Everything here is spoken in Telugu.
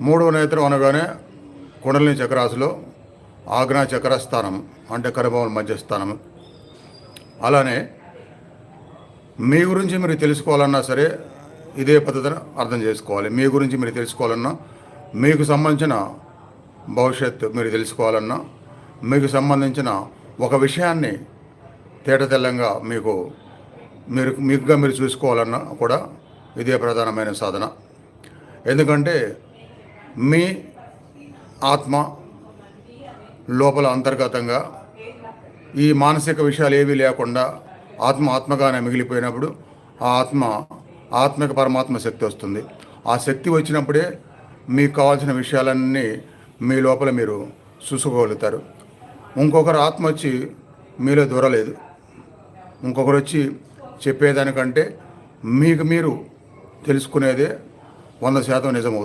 మూడవ నేత్రం అనగానే కుండలిని చక్రాసులో ఆజ్ఞా చక్ర స్థానం, అంటే కనుబొమల మధ్య స్థానం. అలానే మీ గురించి మీరు తెలుసుకోవాలన్నా సరే ఇదే పద్ధతిని అర్థం చేసుకోవాలి. మీ గురించి మీరు తెలుసుకోవాలన్నా, మీకు సంబంధించిన భవిష్యత్తు మీరు తెలుసుకోవాలన్నా, మీకు సంబంధించిన ఒక విషయాన్ని తేటతెల్లంగా మీకుగా మీరు చూసుకోవాలన్నా కూడా ఇదే ప్రధానమైన సాధన. ఎందుకంటే మీ ఆత్మ లోపల అంతర్గతంగా ఈ మానసిక విషయాలు ఏవీ లేకుండా ఆత్మగానే మిగిలిపోయినప్పుడు ఆ ఆత్మకి పరమాత్మ శక్తి వస్తుంది. ఆ శక్తి వచ్చినప్పుడే మీకు కావాల్సిన విషయాలన్నీ మీ లోపల మీరు చూసుకోగలుగుతారు. ఇంకొకరు ఆత్మ వచ్చి మీలో దూరలేదు. ఇంకొకరు వచ్చి చెప్పేదానికంటే మీకు మీరు తెలుసుకునేదే 100% నిజమవుతుంది.